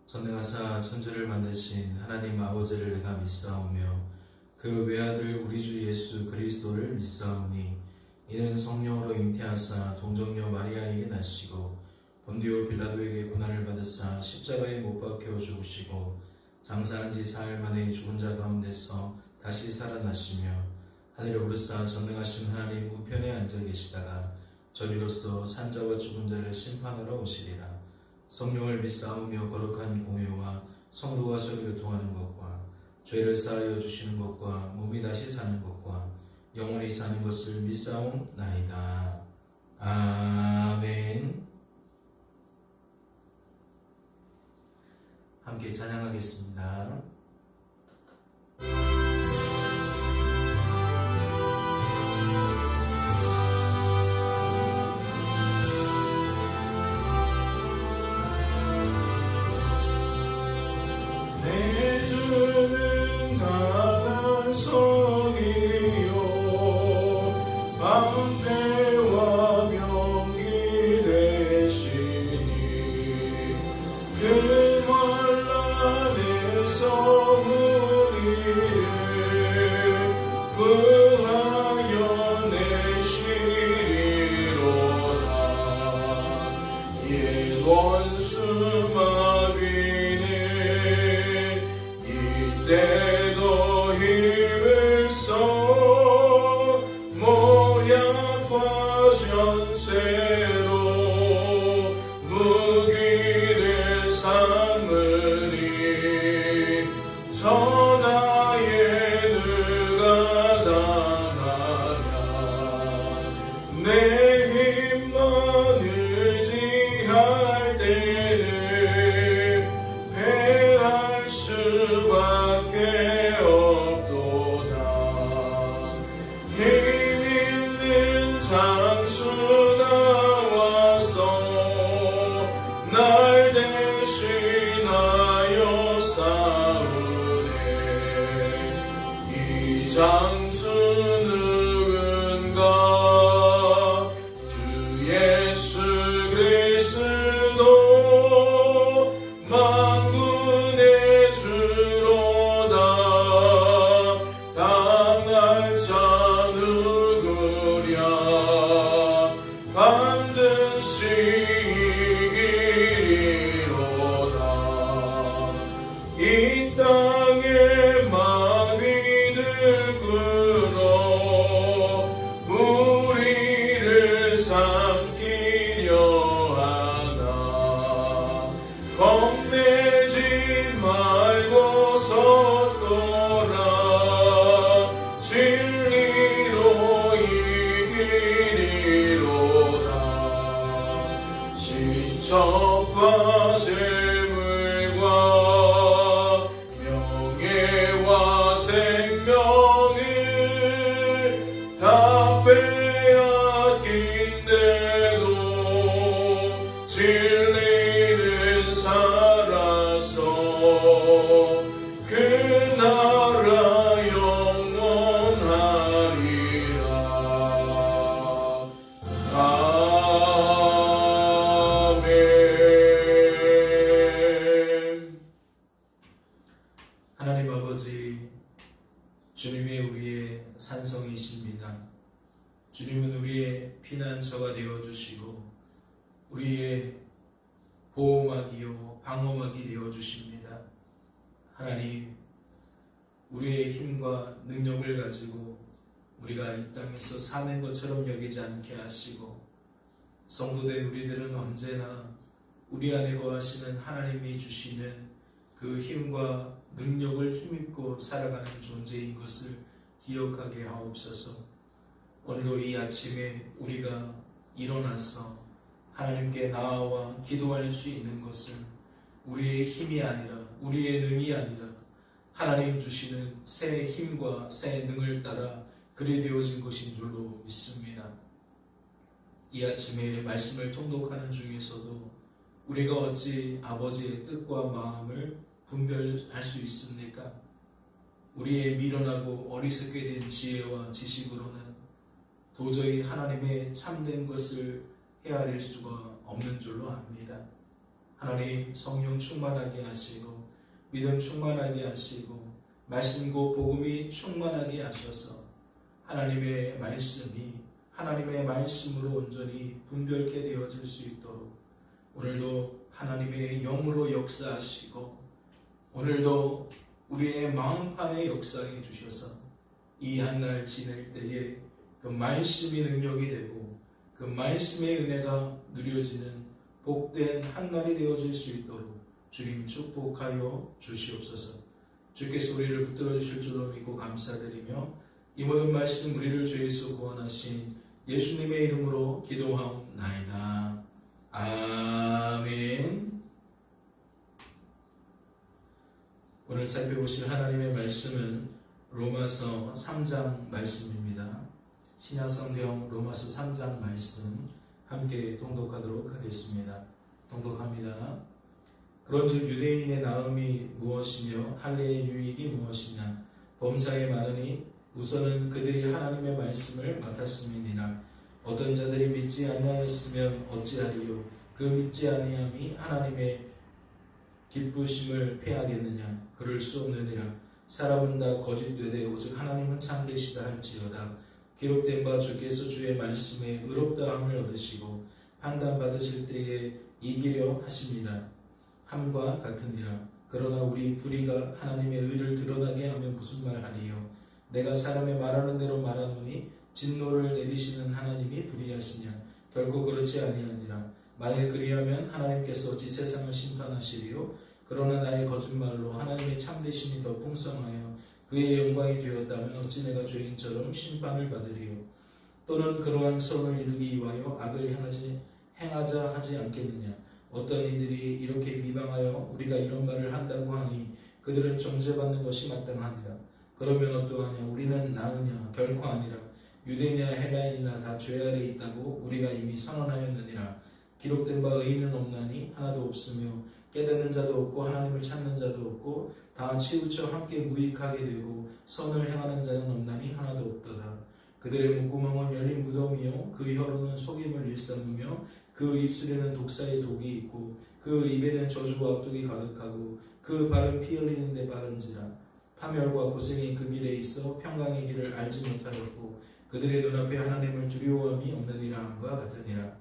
전능하사 천지를 만드신 하나님 아버지를 내가 믿사오며 그 외아들 우리 주 예수 그리스도를 믿사오니 이는 성령으로 잉태하사 동정녀 마리아에게 나시고 본디오 빌라도에게 고난을 받으사 십자가에 못 박혀 죽으시고 장사한 지 사흘 만에 죽은 자 가운데서 다시 살아나시며 하늘에 오르사 전능하신 하나님 우편에 앉아 계시다가 저리로서 산자와 죽은 자를 심판하러 오시리라. 성령을 믿사오며 거룩한 공회와 성도가 서로 교통하는 것과 죄를 사하여 주시는 것과 몸이 다시 사는 것과 영원히 사는 것을 믿사옵나이다. 아멘. 함께 찬양하겠습니다. 내 주는 강한 성이요 방패와 병기 되시니 그 환난에서 우리를 구하여 내시리로다. 예 원수 마귀는 이때도 힘을 써 모략과 전세로 무기를 삼으니 천하에 누가 당하랴. 내 힘만 의지할 때는 패할 수밖에 없도다. 힘 있는 장수 나와서 날 대신하여 싸우네. 이 장수 누군가? 주 예수 그리스도 만군의 주로다. 당할 자 누구랴? 반드시 이기리로다. 이 땅에 마귀들 끌어 우리를 삼키려 하나. 겁내지 말고 섰더라. 진리로 이기리로다. 신척과 재물과 명예와 생명을 다 빼앗긴데도 진리는 살아서 그 나라 영원하리라. 아멘. 하나님 아버지, 주님이 우리의 산성이십니다. 주님은 우리의 피난처가 되어주시고 우리의 보호막이요 방어막이 되어주십니다. 하나님, 우리의 힘과 능력을 가지고 우리가 이 땅에서 사는 것처럼 여기지 않게 하시고 성도된 우리들은 언제나 우리 안에 거하시는 하나님이 주시는 그 힘과 능력을 힘입고 살아가는 존재인 것을 기억하게 하옵소서. 오늘도 이 아침에 우리가 일어나서 하나님께 나아와 기도할 수 있는 것은 우리의 힘이 아니라 우리의 능이 아니라 하나님 주시는 새 힘과 새 능을 따라 그리 되어진 것인 줄로 믿습니다. 이 아침에 말씀을 통독하는 중에서도 우리가 어찌 아버지의 뜻과 마음을 분별할 수 있습니까? 우리의 미련하고 어리석게 된 지혜와 지식으로는 도저히 하나님의 참된 것을 헤아릴 수가 없는 줄로 압니다. 하나님 성령 충만하게 하시고 믿음 충만하게 하시고 말씀 곧 복음이 충만하게 하셔서 하나님의 말씀이 하나님의 말씀으로 온전히 분별케 되어질 수 있도록 오늘도 하나님의 영으로 역사하시고 오늘도 우리의 마음판에 역사해 주셔서 이 한날 지낼 때에 그 말씀이 능력이 되고 그 말씀의 은혜가 누려지는 복된 한날이 되어질 수 있도록 주님 축복하여 주시옵소서. 주께서 우리를 붙들어 주실 줄로 믿고 감사드리며 이 모든 말씀 우리를 죄에서 구원하신 예수님의 이름으로 기도하옵나이다. 아멘. 오늘 살펴보실 하나님의 말씀은 로마서 3장 말씀입니다. 신약성경 로마서 3장 말씀 함께 통독하도록 하겠습니다. 통독합니다. 그런즉 유대인의 나음이 무엇이며 할례의 유익이 무엇이냐? 범사에 많으니 우선은 그들이 하나님의 말씀을 맡았음이니라. 어떤 자들이 믿지 아니하였으면 어찌하리요? 그 믿지 아니함이 하나님의 기쁘심을 패하겠느냐? 그럴 수 없느니라. 사람은 다 거짓되되 오직 하나님은 참되시다 할지어다. 기록된 바 주께서 주의 말씀에 의롭다함을 얻으시고 판단받으실 때에 이기려 하십니다. 함과 같으니라. 그러나 우리 불의가 하나님의 의를 드러나게 하면 무슨 말하리요? 내가 사람의 말하는 대로 말하노니 진노를 내리시는 하나님이 불의하시냐? 결코 그렇지 아니하니라. 만일 그리하면 하나님께서 어찌 세상을 심판하시리요? 그러나 나의 거짓말로 하나님의 참되심이 더 풍성하여 그의 영광이 되었다면 어찌 내가 죄인처럼 심판을 받으리요? 또는 그러한 선을 이루기 위하여 악을 행하자 하지 않겠느냐? 어떤 이들이 이렇게 비방하여 우리가 이런 말을 한다고 하니 그들은 정죄받는 것이 마땅하니라. 그러면 어떠하냐? 우리는 나으냐? 결코 아니라. 유대인이나 헬라인이나 다 죄 아래 있다고 우리가 이미 선언하였느니라. 기록된 바 의인은 없나니 하나도 없으며 깨닫는 자도 없고 하나님을 찾는 자도 없고 다 치우쳐 함께 무익하게 되고 선을 행하는 자는 없나니 하나도 없도다. 그들의 목구멍은 열린 무덤이요 그 혀로는 속임을 일삼으며 그 입술에는 독사의 독이 있고 그 입에는 저주와 악독이 가득하고 그 발은 피 흘리는 데 빠른지라. 파멸과 고생이 그 길에 있어 평강의 길을 알지 못하였고 그들의 눈앞에 하나님을 두려워함이 없느니라 함과 같으니라.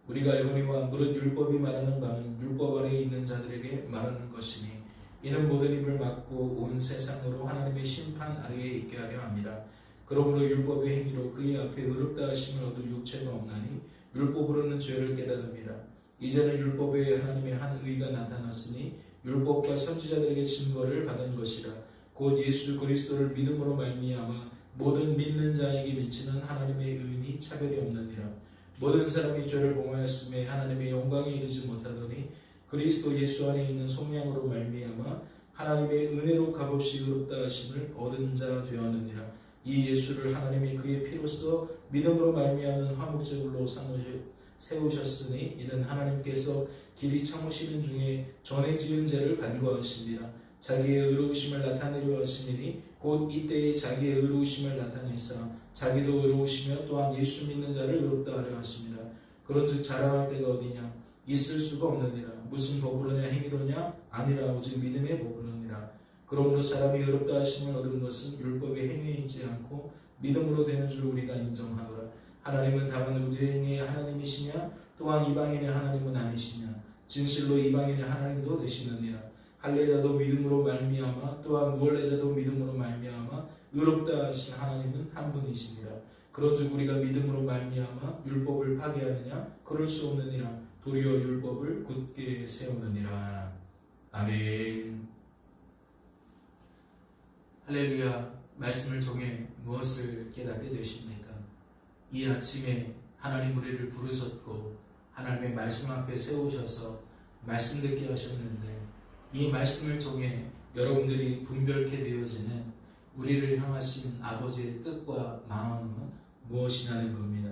우리가 알거니와 무릇 율법이 말하는 바는 율법 아래에 있는 자들에게 말하는 것이니 이는 모든 입을 막고 온 세상으로 하나님의 심판 아래에 있게 하려 함이라. 그러므로 율법의 행위로 그의 앞에 의롭다 하심을 얻을 육체가 없나니 율법으로는 죄를 깨달음이라. 이제는 율법에 하나님의 한 의가 나타났으니 율법과 선지자들에게 증거를 받은 것이라. 곧 예수 그리스도를 믿음으로 말미암아 모든 믿는 자에게 미치는 하나님의 의인이 차별이 없느니라. 모든 사람이 죄를 범하였음에 하나님의 영광에 이르지 못하더니 그리스도 예수 안에 있는 속량으로 말미암아 하나님의 은혜로 값없이 의롭다 하심을 얻은 자 되었느니라. 이 예수를 하나님이 그의 피로써 믿음으로 말미암는 화목제물로 세우셨으니 이는 하나님께서 길이 참으시는 중에 전에 지은 죄를 간구하시니라. 자기의 의로우심을 나타내려 하시니 곧 이때에 자기의 의로우심을 나타내사 자기도 의로우시며 또한 예수 믿는 자를 의롭다 하려 하십니다. 그런즉 자랑할 때가 어디냐? 있을 수가 없느니라. 무슨 법으로냐? 행위로냐? 아니라 오직 믿음의 법으로니라. 그러므로 사람이 의롭다 하심을 얻은 것은 율법의 행위에 있지 않고 믿음으로 되는 줄 우리가 인정하노라. 하나님은 다만 유대인의 하나님이시냐? 또한 이방인의 하나님은 아니시냐? 진실로 이방인의 하나님도 되시느니라. 할례자도 믿음으로 말미암아 또한 무할례자도 믿음으로 말미암아 의롭다 하신 하나님은 한 분이시니라. 그런즉 우리가 믿음으로 말미암아 율법을 파괴하느냐? 그럴 수 없느니라. 도리어 율법을 굳게 세우느니라. 아멘. 할렐루야. 말씀을 통해 무엇을 깨닫게 되십니까? 이 아침에 하나님 우리를 부르셨고 하나님의 말씀 앞에 세우셔서 말씀 듣게 하셨는데 이 말씀을 통해 여러분들이 분별케 되어지는 우리를 향하신 아버지의 뜻과 마음은 무엇이냐는 겁니다.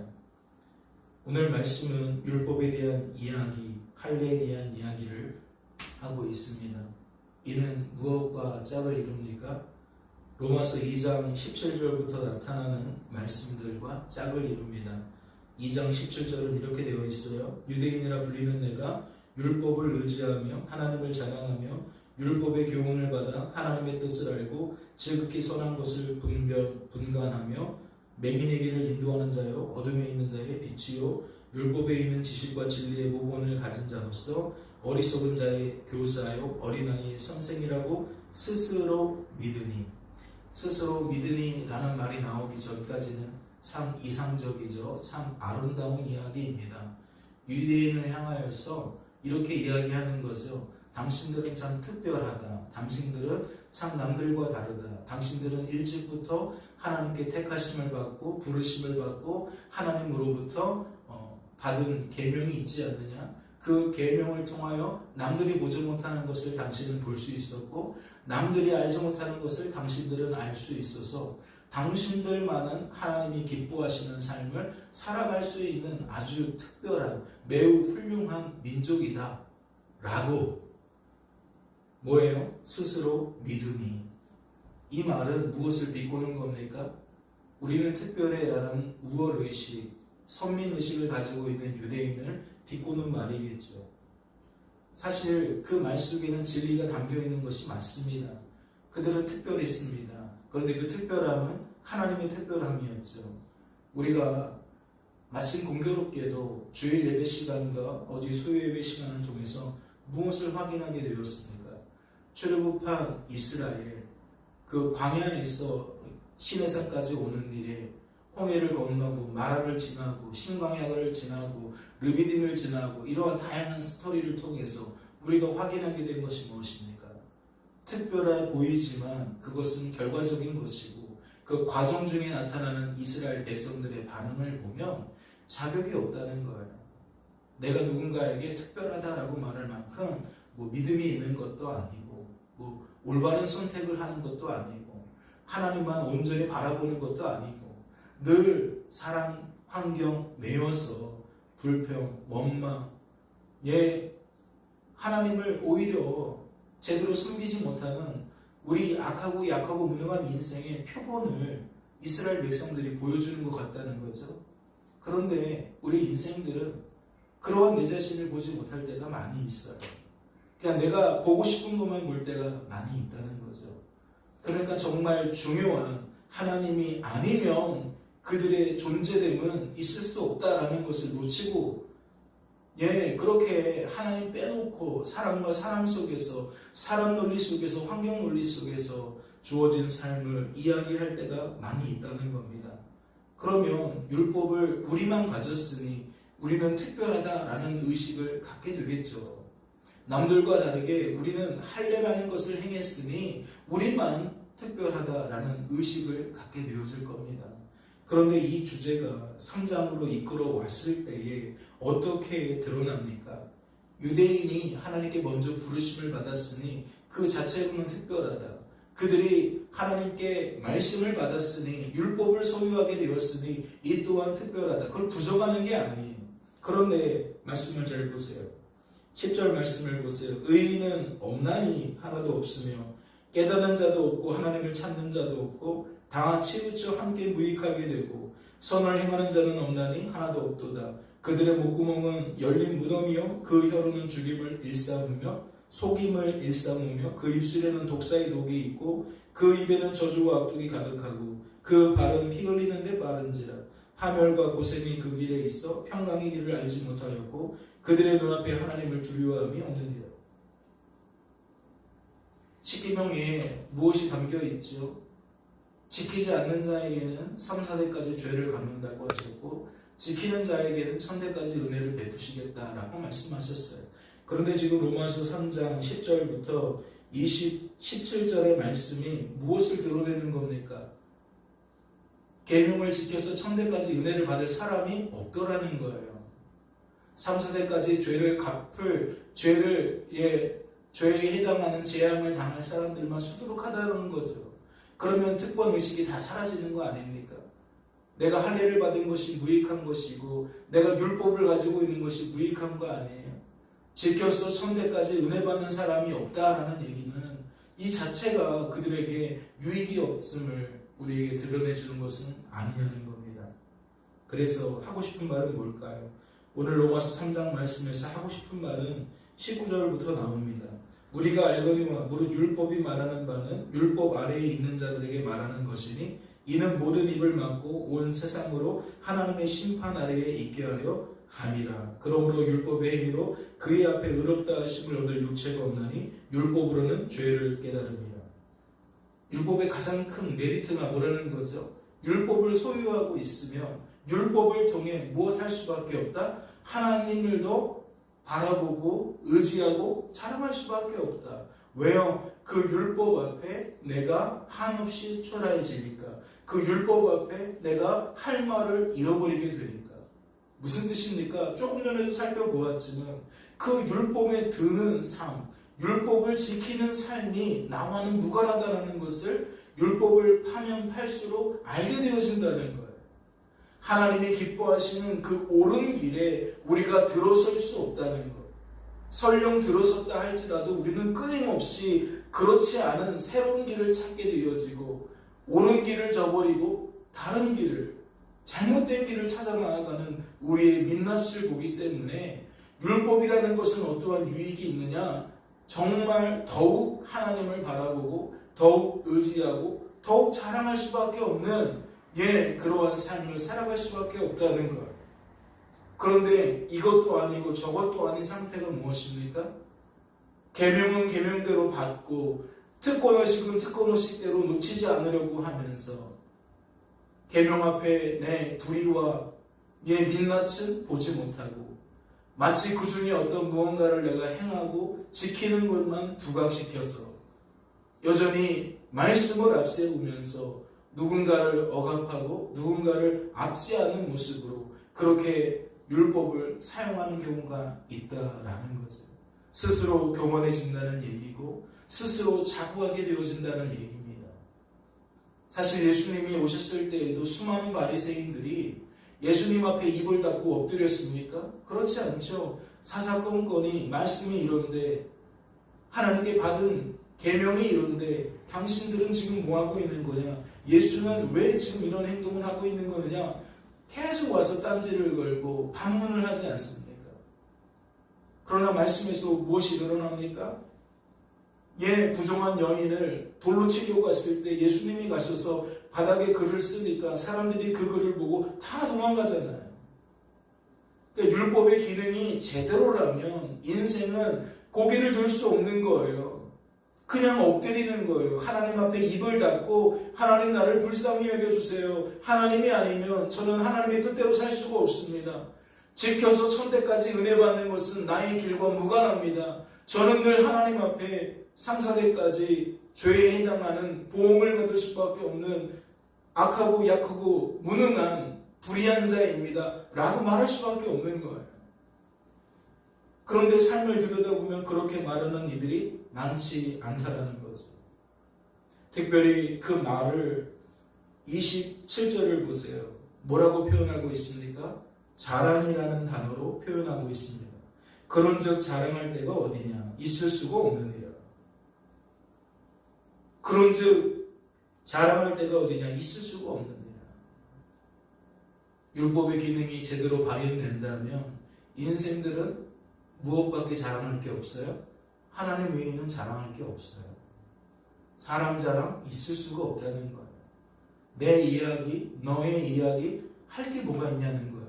오늘 말씀은 율법에 대한 이야기, 할례에 대한 이야기를 하고 있습니다. 이는 무엇과 짝을 이룹니까? 로마서 2장 17절부터 나타나는 말씀들과 짝을 이룹니다. 2장 17절은 이렇게 되어 있어요. 유대인이라 불리는 내가 율법을 의지하며 하나님을 자랑하며 율법의 교훈을 받아 하나님의 뜻을 알고 지극히 선한 것을 분간하며 맹인의 길을 인도하는 자요 어둠에 있는 자의 빛이요 율법에 있는 지식과 진리의 모본을 가진 자로서 어리석은 자의 교사요 어린아이의 선생이라고 스스로 믿으니라는 말이 나오기 전까지는 참 이상적이죠. 참 아름다운 이야기입니다. 유대인을 향하여서 이렇게 이야기하는 거죠. 당신들은 참 특별하다. 당신들은 참 남들과 다르다. 당신들은 일찍부터 하나님께 택하심을 받고 부르심을 받고 하나님으로부터 받은 계명이 있지 않느냐. 그 계명을 통하여 남들이 보지 못하는 것을 당신은 볼 수 있었고 남들이 알지 못하는 것을 당신들은 알 수 있어서 당신들만은 하나님이 기뻐하시는 삶을 살아갈 수 있는 아주 특별한 매우 훌륭한 민족이다 라고 뭐예요? 스스로 믿으니. 이 말은 무엇을 비꼬는 겁니까? 우리는 특별해 라는 우월의식, 선민의식을 가지고 있는 유대인을 비꼬는 말이겠죠. 사실 그 말 속에는 진리가 담겨있는 것이 맞습니다. 그들은 특별했습니다. 그런데 그 특별함은 하나님의 특별함이었죠. 우리가 마침 공교롭게도 주일 예배 시간과 어제 수요 예배 시간을 통해서 무엇을 확인하게 되었습니까? 출애굽한 이스라엘, 그 광야에서 시내산까지 오는 일에 홍해를 건너고 마라를 지나고 신광야를 지나고 르비딤을 지나고 이러한 다양한 스토리를 통해서 우리가 확인하게 된 것이 무엇입니까? 특별해 보이지만 그것은 결과적인 것이고 그 과정 중에 나타나는 이스라엘 백성들의 반응을 보면 자격이 없다는 거예요. 내가 누군가에게 특별하다라고 말할 만큼 믿음이 있는 것도 아니고 올바른 선택을 하는 것도 아니고 하나님만 온전히 바라보는 것도 아니고 늘 사랑, 환경, 매여서 불평, 원망, 하나님을 오히려 제대로 섬기지 못하는 우리 악하고 약하고 무능한 인생의 표본을 이스라엘 백성들이 보여주는 것 같다는 거죠. 그런데 우리 인생들은 그러한 내 자신을 보지 못할 때가 많이 있어요. 그냥 내가 보고 싶은 것만 볼 때가 많이 있다는 거죠. 그러니까 정말 중요한 하나님이 아니면 그들의 존재됨은 있을 수 없다라는 것을 놓치고 그렇게 하나님 빼놓고 사람과 사람 속에서 사람 논리 속에서 환경 논리 속에서 주어진 삶을 이야기할 때가 많이 있다는 겁니다. 그러면 율법을 우리만 가졌으니 우리는 특별하다라는 의식을 갖게 되겠죠. 남들과 다르게 우리는 할례라는 것을 행했으니 우리만 특별하다라는 의식을 갖게 되어질 겁니다. 그런데 이 주제가 3장으로 이끌어 왔을 때에 어떻게 드러납니까? 유대인이 하나님께 먼저 부르심을 받았으니 그 자체로는 특별하다. 그들이 하나님께 말씀을 받았으니 율법을 소유하게 되었으니 이 또한 특별하다. 그걸 부정하는 게 아니에요. 그런데 말씀을 잘 보세요. 10절 말씀을 보세요. 의인은 없나니 하나도 없으며 깨닫는 자도 없고 하나님을 찾는 자도 없고 다 치우쳐 함께 무익하게 되고 선을 행하는 자는 없나니 하나도 없도다. 그들의 목구멍은 열린 무덤이요 그 혀로는 죽임을 일삼으며 속임을 일삼으며 그 입술에는 독사의 독이 있고 그 입에는 저주와 악독이 가득하고 그 발은 피 흘리는 데 빠른지라. 파멸과 고생이 그 길에 있어 평강의 길을 알지 못하였고 그들의 눈앞에 하나님을 두려워함이 없느니라. 십계명에 무엇이 담겨 있죠? 지키지 않는 자에게는 3, 4대까지 죄를 갚는다고 하셨고 지키는 자에게는 1000대까지 은혜를 베푸시겠다라고 말씀하셨어요. 그런데 지금 로마서 3장 10절부터 17절의 말씀이 무엇을 드러내는 겁니까? 계명을 지켜서 1000대까지 은혜를 받을 사람이 없더라는 거예요. 3, 4대까지 죄를 갚을 죄에 해당하는 재앙을 당할 사람들만 수두룩하다는 거죠. 그러면 특권 의식이 다 사라지는 거 아닙니까? 내가 할례를 받은 것이 무익한 것이고 내가 율법을 가지고 있는 것이 무익한 거 아니에요? 지켜서 1000대까지 은혜 받는 사람이 없다라는 얘기는 이 자체가 그들에게 유익이 없음을 우리에게 드러내주는 것은 아니냐는 겁니다. 그래서 하고 싶은 말은 뭘까요? 오늘 로마서 3장 말씀에서 하고 싶은 말은 19절부터 나옵니다. 우리가 알거니와 무릇 율법이 말하는 바는 율법 아래에 있는 자들에게 말하는 것이니 이는 모든 입을 막고 온 세상으로 하나님의 심판 아래에 있게 하려 함이라. 그러므로 율법의 행위로 그의 앞에 의롭다 하심을 얻을 육체가 없나니 율법으로는 죄를 깨달음이라. 율법의 가장 큰 메리트가 뭐라는 거죠? 율법을 소유하고 있으면 율법을 통해 무엇할 수밖에 없다? 하나님을 더 바라보고 의지하고 자랑할 수밖에 없다. 왜요? 그 율법 앞에 내가 한없이 초라해지니까. 그 율법 앞에 내가 할 말을 잃어버리게 되니까. 무슨 뜻입니까? 조금 전에도 살펴보았지만 그 율법에 드는 삶, 율법을 지키는 삶이 나와는 무관하다는 것을 율법을 파면 팔수록 알게 되어진다는 거예요. 하나님이 기뻐하시는 그 옳은 길에 우리가 들어설 수 없다는 것. 설령 들어섰다 할지라도 우리는 끊임없이 그렇지 않은 새로운 길을 찾게 되어지고 옳은 길을 저버리고 다른 길을, 잘못된 길을 찾아 나아가는 우리의 민낯을 보기 때문에 율법이라는 것은 어떠한 유익이 있느냐? 정말 더욱 하나님을 바라보고 더욱 의지하고 더욱 자랑할 수밖에 없는 그러한 삶을 살아갈 수밖에 없다는 것. 그런데 이것도 아니고 저것도 아닌 상태가 무엇입니까? 계명은 계명대로 받고 특권의식은 특권의식대로 놓치지 않으려고 하면서 계명 앞에 내 불의와 민낯은 보지 못하고 마치 그 중에 어떤 무언가를 내가 행하고 지키는 것만 부각시켜서 여전히 말씀을 앞세우면서 누군가를 억압하고 누군가를 압제하는 모습으로 그렇게 율법을 사용하는 경우가 있다라는 거죠. 스스로 교만해진다는 얘기고 스스로 자부하게 되어진다는 얘기입니다. 사실 예수님이 오셨을 때에도 수많은 바리새인들이 예수님 앞에 입을 닫고 엎드렸습니까? 그렇지 않죠. 사사건건이 말씀이 이런데 하나님께 받은 계명이 이런데 당신들은 지금 뭐하고 있는 거냐? 예수는 왜 지금 이런 행동을 하고 있는 거느냐? 계속 와서 딴지를 걸고 반문을 하지 않습니까? 그러나 말씀에서 무엇이 드러납니까? 부정한 여인을 돌로 치려고 했을 때 예수님이 가셔서 바닥에 글을 쓰니까 사람들이 그 글을 보고 다 도망가잖아요. 그러니까 율법의 기능이 제대로라면 인생은 고개를 들 수 없는 거예요. 그냥 엎드리는 거예요. 하나님 앞에 입을 닫고 하나님 나를 불쌍히 여겨주세요. 하나님이 아니면 저는 하나님의 뜻대로 살 수가 없습니다. 지켜서 천대까지 은혜 받는 것은 나의 길과 무관합니다. 저는 늘 하나님 앞에 3, 4대까지 죄에 해당하는 보응을 받을 수밖에 없는 악하고 약하고 무능한 불의한 자입니다. 라고 말할 수밖에 없는 거예요. 그런데 삶을 들여다보면 그렇게 말하는 이들이 많지 않다라는 거죠. 특별히 그 말을 27절을 보세요. 뭐라고 표현하고 있습니까? 자랑이라는 단어로 표현하고 있습니다. 그런즉 자랑할 데가 어디냐? 있을 수가 없느니라. 그런즉 자랑할 데가 어디냐? 있을 수가 없느니라. 율법의 기능이 제대로 발현된다면 인생들은 무엇밖에 자랑할 게 없어요? 하나님 외에는 자랑할 게 없어요. 사람 자랑 있을 수가 없다는 거예요. 내 이야기, 너의 이야기 할 게 뭐가 있냐는 거예요.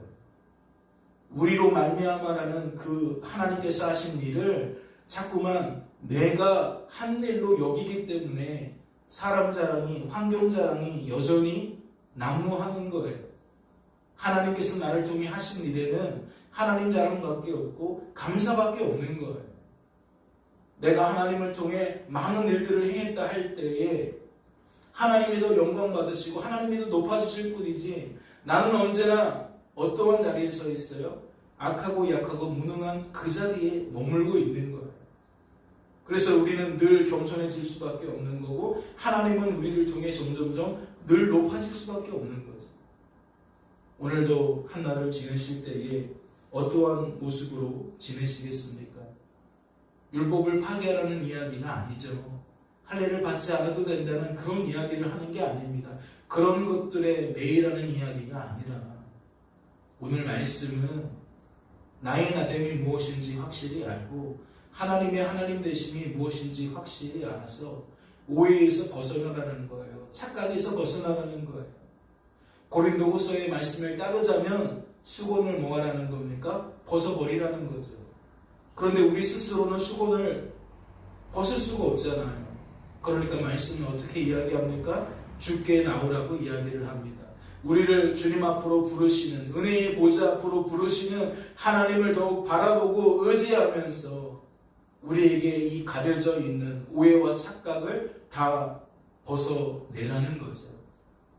우리로 말미암아라는 그 하나님께서 하신 일을 자꾸만 내가 한 일로 여기기 때문에 사람 자랑이, 환경 자랑이 여전히 난무하는 거예요. 하나님께서 나를 통해 하신 일에는 하나님 자랑밖에 없고 감사밖에 없는 거예요. 내가 하나님을 통해 많은 일들을 행했다 할 때에 하나님이 더 영광 받으시고 하나님이 더 높아지실 뿐이지 나는 언제나 어떠한 자리에 서 있어요? 악하고 약하고 무능한 그 자리에 머물고 있는 거예요. 그래서 우리는 늘 겸손해질 수밖에 없는 거고 하나님은 우리를 통해 점점점 늘 높아질 수밖에 없는 거죠. 오늘도 한날을 지내실 때에 어떠한 모습으로 지내시겠습니까? 율법을 파괴하라는 이야기가 아니죠. 할례를 받지 않아도 된다는 그런 이야기를 하는 게 아닙니다. 그런 것들에 매일하는 이야기가 아니라 오늘 말씀은 나의 나됨이 무엇인지 확실히 알고 하나님의 하나님 되심이 무엇인지 확실히 알아서 오해에서 벗어나라는 거예요. 착각에서 벗어나라는 거예요. 고린도후서의 말씀을 따르자면 수건을 뭐 하라는 겁니까? 벗어버리라는 거죠. 그런데 우리 스스로는 수건을 벗을 수가 없잖아요. 그러니까 말씀은 어떻게 이야기합니까? 주께 나오라고 이야기를 합니다. 우리를 주님 앞으로 부르시는, 은혜의 보좌 앞으로 부르시는 하나님을 더욱 바라보고 의지하면서 우리에게 이 가려져 있는 오해와 착각을 다 벗어내라는 거죠.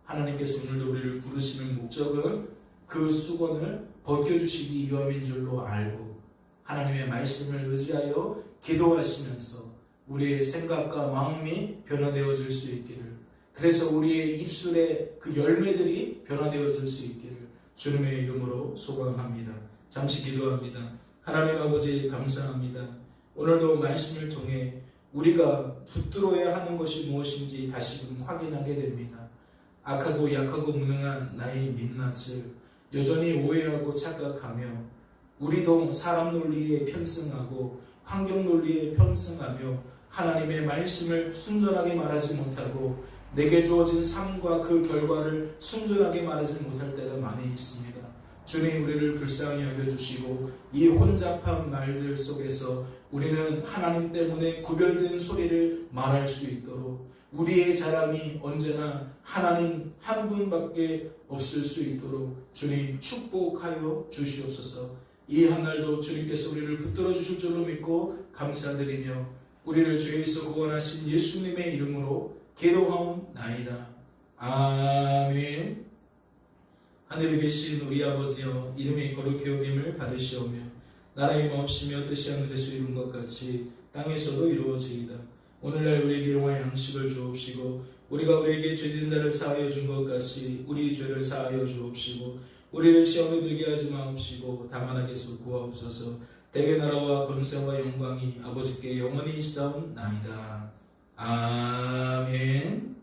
하나님께서 오늘도 우리를 부르시는 목적은 그 수건을 벗겨주시기 위함인 줄로 알고 하나님의 말씀을 의지하여 기도하시면서 우리의 생각과 마음이 변화되어질 수 있기를, 그래서 우리의 입술의 그 열매들이 변화되어질 수 있기를 주님의 이름으로 소망합니다. 잠시 기도합니다. 하나님 아버지 감사합니다. 오늘도 말씀을 통해 우리가 붙들어야 하는 것이 무엇인지 다시금 확인하게 됩니다. 악하고 약하고 무능한 나의 민낯을 여전히 오해하고 착각하며 우리도 사람 논리에 편승하고 환경 논리에 편승하며 하나님의 말씀을 순전하게 말하지 못하고 내게 주어진 삶과 그 결과를 순전하게 말하지 못할 때가 많이 있습니다. 주님, 우리를 불쌍히 여겨주시고 이 혼잡한 말들 속에서 우리는 하나님 때문에 구별된 소리를 말할 수 있도록 우리의 자랑이 언제나 하나님 한 분밖에 없을 수 있도록 주님 축복하여 주시옵소서. 이 한 날도 주님께서 우리를 붙들어 주실 줄로 믿고 감사드리며 우리를 죄에서 구원하신 예수님의 이름으로 기도하옵나이다. 아멘. 하늘에 계신 우리 아버지여, 이름이 거룩히 여김을 받으시오며 나라의 마옵시며 뜻이 하늘에서 이룬 것 같이 땅에서도 이루어지이다. 오늘날 우리에게 일용할 양식을 주옵시고 우리가 우리에게 죄진 자를 사하여 준 것 같이 우리 죄를 사하여 주옵시고 우리를 시험에 들게 하지 마옵시고 다만 악에서 구하옵소서. 대개 나라와 권세와 영광이 아버지께 영원히 있사옵나이다. 아멘.